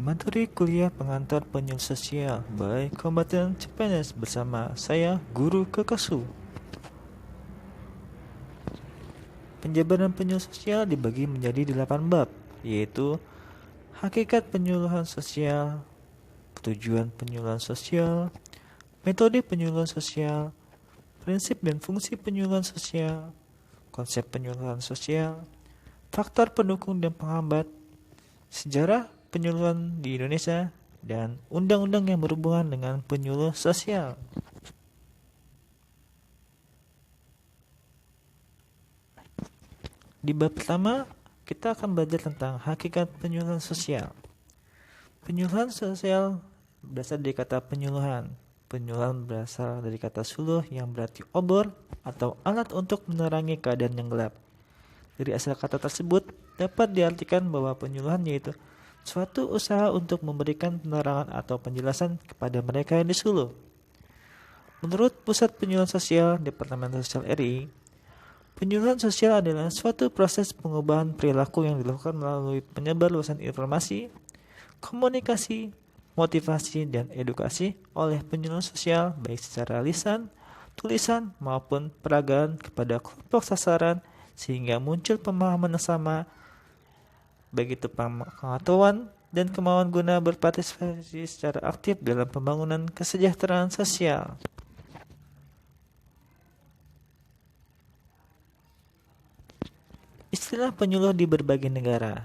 Materi kuliah pengantar penyuluh sosial by Kombatan CPNS bersama saya, Guru Kekasu. Penjabaran penyuluh sosial dibagi menjadi 8 bab, yaitu hakikat penyuluhan sosial, tujuan penyuluhan sosial, metode penyuluhan sosial, prinsip dan fungsi penyuluhan sosial, konsep penyuluhan sosial, faktor pendukung dan penghambat, sejarah penyuluhan di Indonesia, dan undang-undang yang berhubungan dengan penyuluh sosial. Di bab pertama, kita akan belajar tentang hakikat penyuluhan sosial. Penyuluhan sosial berasal dari kata penyuluhan. Penyuluhan berasal dari kata suluh yang berarti obor atau alat untuk menerangi keadaan yang gelap. Dari asal kata tersebut dapat diartikan bahwa penyuluhan yaitu suatu usaha untuk memberikan penerangan atau penjelasan kepada mereka yang disuluh. Menurut Pusat Penyuluhan Sosial Departemen Sosial RI, penyuluhan sosial adalah suatu proses pengubahan perilaku yang dilakukan melalui penyebarluasan informasi, komunikasi, motivasi, dan edukasi oleh penyuluh sosial baik secara lisan, tulisan, maupun peragaan kepada kelompok sasaran sehingga muncul pemahaman yang sama, baik itu pengetahuan dan kemauan guna berpartisipasi secara aktif dalam pembangunan kesejahteraan sosial. Istilah penyuluh di berbagai negara.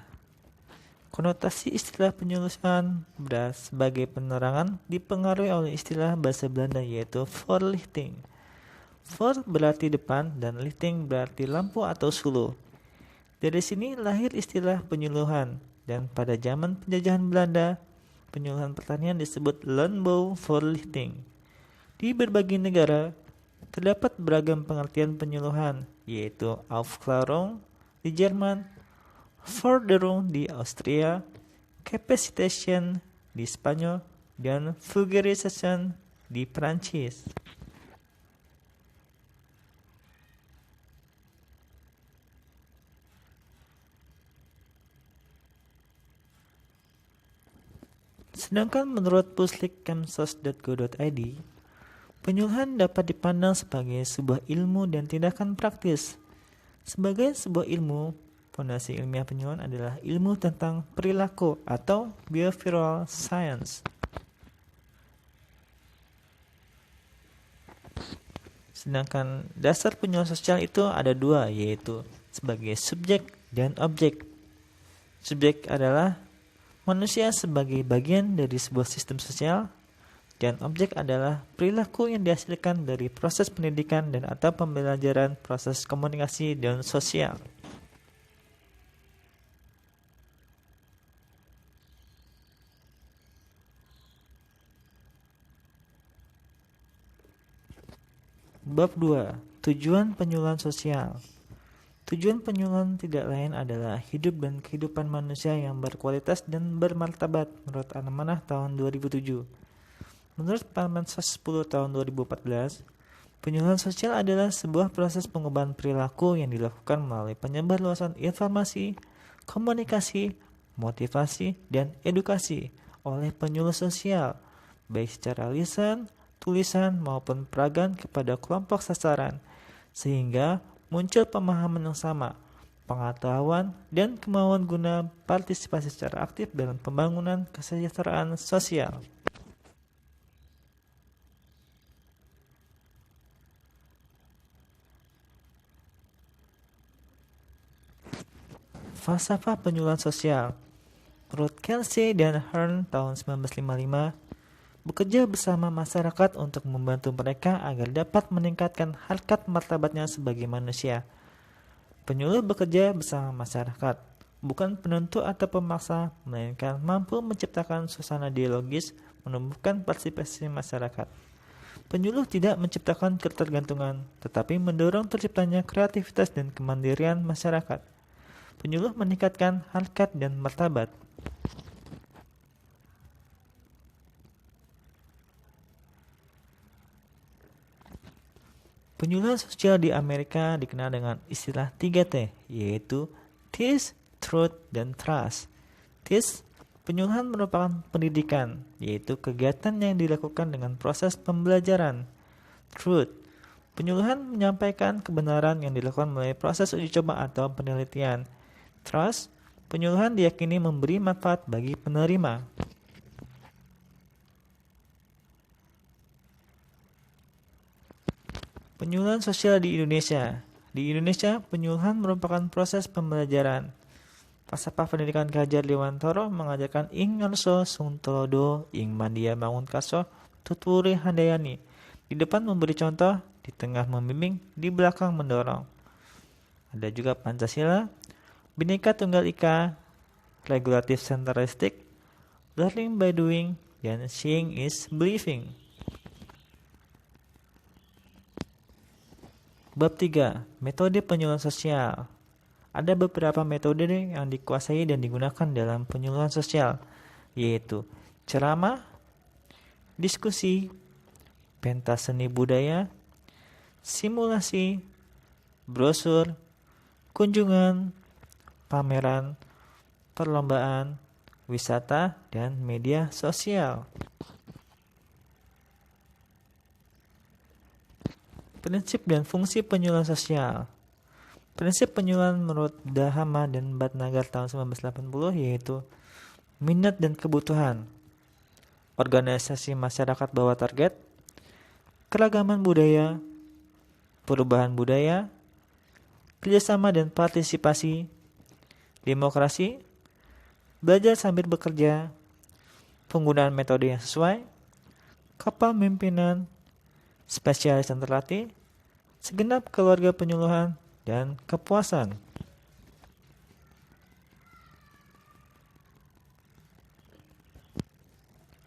Konotasi istilah penyuluhan sebagai penerangan dipengaruhi oleh istilah bahasa Belanda yaitu voorlichting. Voor berarti depan dan lichting berarti lampu atau suluh. Dari sini lahir istilah penyuluhan, dan pada zaman penjajahan Belanda, penyuluhan pertanian disebut landbouwvoorlichting. Di berbagai negara, terdapat beragam pengertian penyuluhan, yaitu Aufklärung di Jerman, Förderung di Austria, Capacitation di Spanyol, dan Vulgarisation di Prancis. Sedangkan menurut puslik.kemsos.go.id, penyuluhan dapat dipandang sebagai sebuah ilmu dan tindakan praktis. Sebagai sebuah ilmu, fondasi ilmiah penyuluhan adalah ilmu tentang perilaku atau behavioral science. Sedangkan dasar penyuluhan sosial itu ada dua, yaitu sebagai subjek dan objek. Subjek adalah manusia sebagai bagian dari sebuah sistem sosial, dan objek adalah perilaku yang dihasilkan dari proses pendidikan dan atau pembelajaran proses komunikasi dan sosial. Bab 2. Tujuan penyuluhan sosial. Tujuan penyuluhan tidak lain adalah hidup dan kehidupan manusia yang berkualitas dan bermartabat menurut Amanah tahun 2007. Menurut Permensos 10 tahun 2014, penyuluhan sosial adalah sebuah proses pengubahan perilaku yang dilakukan melalui penyebarluasan informasi, komunikasi, motivasi, dan edukasi oleh penyuluh sosial, baik secara lisan, tulisan, maupun peragaan kepada kelompok sasaran, sehingga muncul pemahaman yang sama, pengetahuan, dan kemauan guna partisipasi secara aktif dalam pembangunan kesejahteraan sosial. Falsafah penyuluhan sosial. Menurut Kelsey dan Hearn tahun 1955, bekerja bersama masyarakat untuk membantu mereka agar dapat meningkatkan harkat martabatnya sebagai manusia. Penyuluh bekerja bersama masyarakat, bukan penentu atau pemaksa, melainkan mampu menciptakan suasana dialogis, menumbuhkan partisipasi masyarakat. Penyuluh tidak menciptakan ketergantungan, tetapi mendorong terciptanya kreativitas dan kemandirian masyarakat. Penyuluh meningkatkan harkat dan martabat. Penyuluhan sosial di Amerika dikenal dengan istilah 3T, yaitu Teach, Truth, dan Trust. Teach Penyuluhan merupakan pendidikan, yaitu kegiatan yang dilakukan dengan proses pembelajaran. Truth. Penyuluhan menyampaikan kebenaran yang dilakukan melalui proses uji coba atau penelitian. Trust. Penyuluhan diyakini memberi manfaat bagi penerima. Penyuluhan sosial di Indonesia. Di Indonesia, penyuluhan merupakan proses pembelajaran. Falsafah Pendidikan Ki Hajar Dewantara mengajarkan ing ngarsa sungtolodo ing mandia bangun kaso tuturi handayani. Di depan memberi contoh, di tengah membimbing, di belakang mendorong. Ada juga Pancasila, Bhinneka Tunggal Ika, regulatif centralistic, learning by doing, dan seeing is believing. Bab 3. Metode penyuluhan sosial. Ada beberapa metode yang dikuasai dan digunakan dalam penyuluhan sosial, yaitu ceramah, diskusi, pentas seni budaya, simulasi, brosur, kunjungan, pameran, perlombaan, wisata, dan media sosial. Prinsip dan fungsi penyuluhan sosial. Prinsip penyuluhan menurut Dahama dan Bhatnagar tahun 1980 yaitu minat dan kebutuhan, organisasi masyarakat bawah target, keragaman budaya, perubahan budaya, kerjasama dan partisipasi, demokrasi, belajar sambil bekerja, penggunaan metode yang sesuai, kepemimpinan, spesialis yang terlatih, segenap keluarga penyuluhan, dan kepuasan.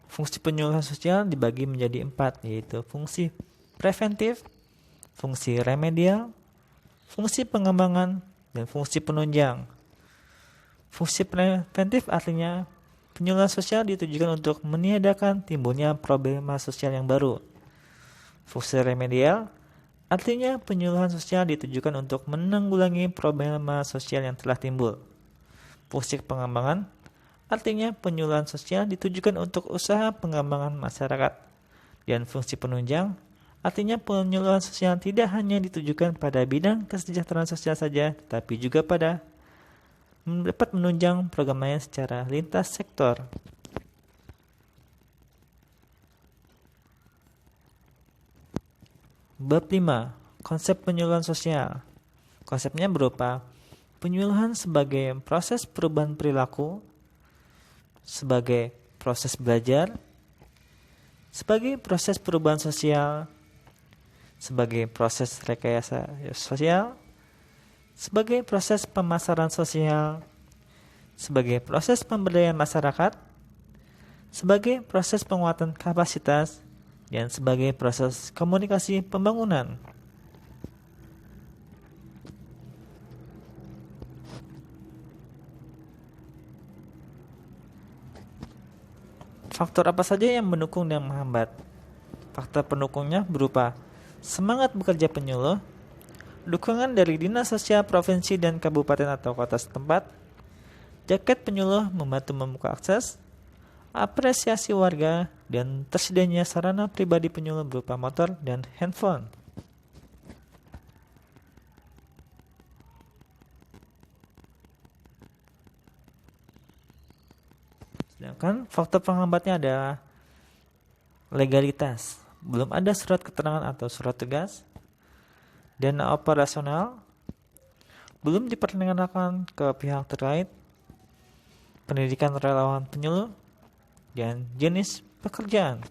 Fungsi penyuluhan sosial dibagi menjadi 4, yaitu fungsi preventif, fungsi remedial, fungsi pengembangan, dan fungsi penunjang. Fungsi preventif artinya penyuluhan sosial ditujukan untuk meniadakan timbulnya problema sosial yang baru. Fungsi remedial artinya penyuluhan sosial ditujukan untuk menanggulangi problema sosial yang telah timbul. Fungsi pengembangan artinya penyuluhan sosial ditujukan untuk usaha pengembangan masyarakat. Dan fungsi penunjang artinya penyuluhan sosial tidak hanya ditujukan pada bidang kesejahteraan sosial saja, tetapi juga pada dapat menunjang program lain secara lintas sektor. Bab 5. Konsep penyuluhan sosial. Konsepnya berupa penyuluhan sebagai proses perubahan perilaku, sebagai proses belajar, sebagai proses perubahan sosial, sebagai proses rekayasa sosial, sebagai proses pemasaran sosial, sebagai proses pemberdayaan masyarakat, sebagai proses penguatan kapasitas, dan sebagai proses komunikasi pembangunan. Faktor apa saja yang mendukung dan menghambat? Faktor pendukungnya berupa semangat bekerja penyuluh, dukungan dari Dinas Sosial Provinsi dan Kabupaten atau Kota setempat, jaket penyuluh membantu membuka akses, apresiasi warga, dan tersedianya sarana pribadi penyuluh berupa motor dan handphone. Sedangkan faktor penghambatnya adalah legalitas. Belum ada surat keterangan atau surat tugas, dana operasional, belum diperkenalkan ke pihak terkait, pendidikan relawan penyuluh, dan jenis pekerjaan.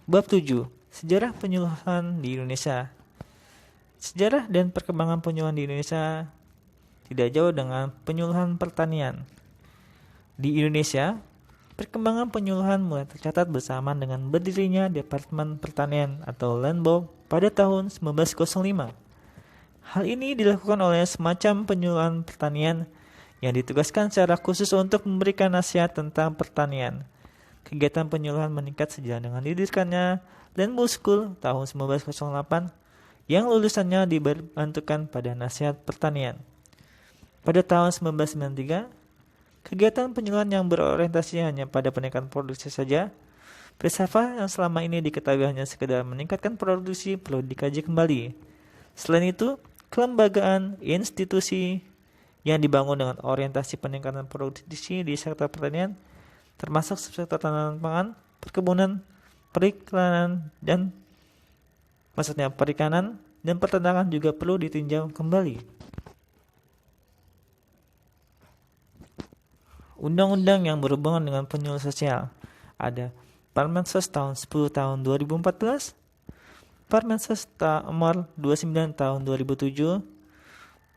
Bab 7. Sejarah penyuluhan di Indonesia. Sejarah dan perkembangan penyuluhan di Indonesia tidak jauh dengan penyuluhan pertanian. Di Indonesia, perkembangan penyuluhan mulai tercatat bersamaan dengan berdirinya Departemen Pertanian atau Landbou pada tahun 1905. Hal ini dilakukan oleh semacam penyuluhan pertanian yang ditugaskan secara khusus untuk memberikan nasihat tentang pertanian. Kegiatan penyuluhan meningkat sejalan dengan didirikannya Landbou School tahun 1908 yang lulusannya dibantukan pada nasihat pertanian. Pada tahun 1993, kegiatan penyuluhan yang berorientasi hanya pada peningkatan produksi saja, filsafat yang selama ini diketahui hanya sekedar meningkatkan produksi perlu dikaji kembali. Selain itu, kelembagaan institusi yang dibangun dengan orientasi peningkatan produksi di sektor pertanian, termasuk sektor tanaman pangan, perkebunan, perikanan dan peternakan juga perlu ditinjau kembali. Undang-undang yang berhubungan dengan penyuluh sosial ada Permensos tahun 10 tahun 2014, Permensos nomor 29 tahun 2007,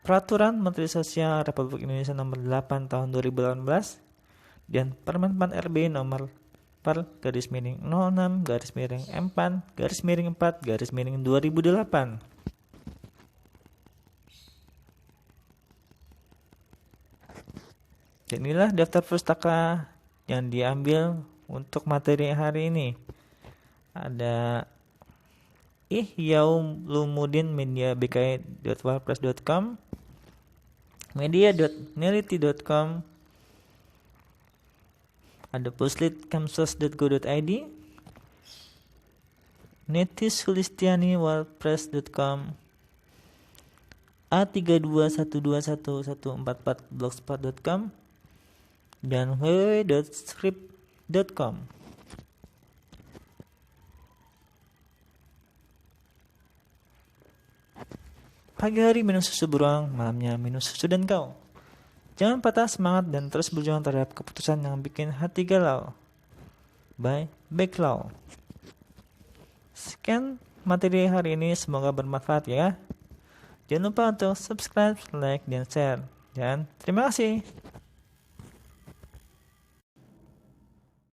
Peraturan Menteri Sosial Republik Indonesia nomor 8 tahun 2018, dan Permen-Pan RB nomor /06/4/4/2008. Dan inilah daftar pustaka yang diambil untuk materi hari ini. Ada Ihyaulumuddin media.bki.wordpress.com, media.neliti.com, ada puslit.kamsos.go.id, netisulistiani.wordpress.com, a321211444blogspot.com, dan www.script.com. Pagi hari minum susu beruang, malamnya minum susu dan kau. Jangan patah semangat dan terus berjuang terhadap keputusan yang bikin hati galau. By Backlaw. Sekian materi hari ini, semoga bermanfaat ya. Jangan lupa untuk subscribe, like, dan share. Dan terima kasih.